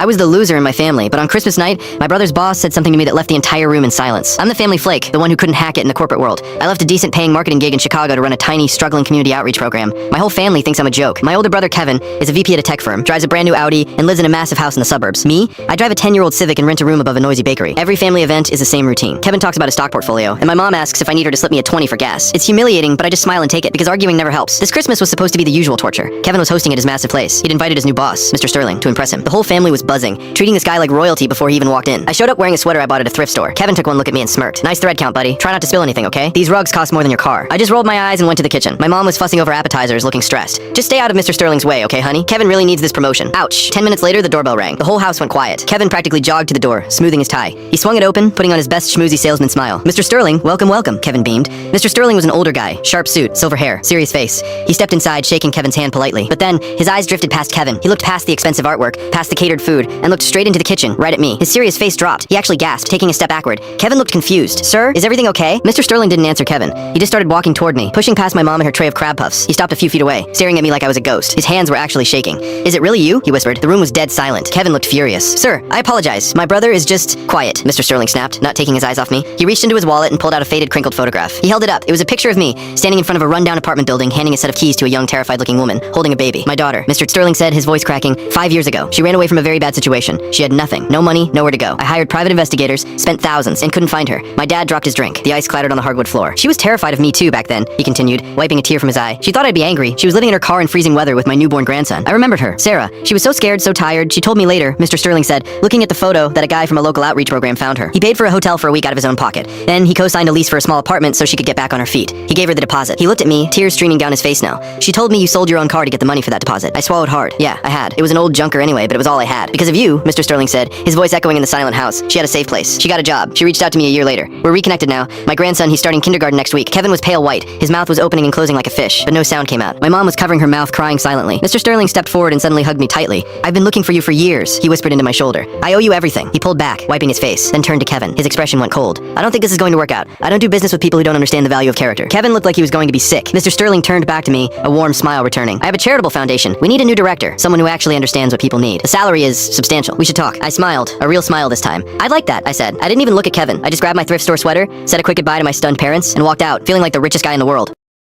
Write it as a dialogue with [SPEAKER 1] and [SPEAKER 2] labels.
[SPEAKER 1] I was the loser in my family, but on Christmas night, my brother's boss said something to me that left the entire room in silence. I'm the family flake, the one who couldn't hack it in the corporate world. I left a decent paying marketing gig in Chicago to run a tiny, struggling community outreach program. My whole family thinks I'm a joke. My older brother Kevin is a VP at a tech firm, drives a brand new Audi, and lives in a massive house in the suburbs. Me? I drive a 10-year-old Civic and rent a room above a noisy bakery. Every family event is the same routine. Kevin talks about his stock portfolio, and my mom asks if I need her to slip me a 20 for gas. It's humiliating, but I just smile and take it, because arguing never helps. This Christmas was supposed to be the usual torture. Kevin was hosting at his massive place. He'd invited his new boss, Mr. Sterling, to impress him. The whole family was buzzing, treating this guy like royalty before he even walked in. I showed up wearing a sweater I bought at a thrift store. Kevin took one look at me and smirked. Nice thread count, buddy. Try not to spill anything, okay? These rugs cost more than your car. I just rolled my eyes and went to the kitchen. My mom was fussing over appetizers, looking stressed. Just stay out of Mr. Sterling's way, okay, honey? Kevin really needs this promotion. Ouch. 10 minutes later, the doorbell rang. The whole house went quiet. Kevin practically jogged to the door, smoothing his tie. He swung it open, putting on his best schmoozy salesman smile. Mr. Sterling, welcome, welcome, Kevin beamed. Mr. Sterling was an older guy, sharp suit, silver hair, serious face. He stepped inside, shaking Kevin's hand politely. But then, his eyes drifted past Kevin. He looked past the expensive artwork, past the catered food, and looked straight into the kitchen, right at me. His serious face dropped. He actually gasped, taking a step backward. Kevin looked confused. Sir, is everything okay? Mr. Sterling didn't answer Kevin. He just started walking toward me, pushing past my mom and her tray of crab puffs. He stopped a few feet away, staring at me like I was a ghost. His hands were actually shaking. Is it really you? He whispered. The room was dead silent. Kevin looked furious. Sir, I apologize. My brother is just quiet, Mr. Sterling snapped, not taking his eyes off me. He reached into his wallet and pulled out a faded, crinkled photograph. He held it up. It was a picture of me, standing in front of a rundown apartment building, handing a set of keys to a young, terrified-looking woman, holding a baby. My daughter, Mr. Sterling said, his voice cracking. 5 years ago, she ran away from a very bad situation. She had nothing, no money, nowhere to go. I hired private investigators, spent thousands, and couldn't find her. My dad dropped his drink. The ice clattered on the hardwood floor. She was terrified of me too back then, he continued, wiping a tear from his eye. She thought I'd be angry. She was living in her car in freezing weather with my newborn grandson. I remembered her, Sarah. She was so scared, so tired. She told me later, Mr. Sterling said, looking at the photo, that a guy from a local outreach program found her. He paid for a hotel for a week out of his own pocket. Then he co-signed a lease for a small apartment so she could get back on her feet. He gave her the deposit. He looked at me, tears streaming down his face now. She told me you sold your own car to get the money for that deposit. I swallowed hard. Yeah, I had. It was an old junker anyway, but it was all I had. Because of you, Mr. Sterling said, his voice echoing in the silent house. She had a safe place. She got a job. She reached out to me a year later. We're reconnected now. My grandson, he's starting kindergarten next week. Kevin was pale white. His mouth was opening and closing like a fish, but no sound came out. My mom was covering her mouth, crying silently. Mr. Sterling stepped forward and suddenly hugged me tightly. I've been looking for you for years, he whispered into my shoulder. I owe you everything. He pulled back, wiping his face, then turned to Kevin. His expression went cold. I don't think this is going to work out. I don't do business with people who don't understand the value of character. Kevin looked like he was going to be sick. Mr. Sterling turned back to me, a warm smile returning. I have a charitable foundation. We need a new director, someone who actually understands what people need. The salary is substantial. We should talk. I smiled, a real smile this time. I'd like that, I said. I didn't even look at Kevin. I just grabbed my thrift store sweater, said a quick goodbye to my stunned parents, and walked out, feeling like the richest guy in the world.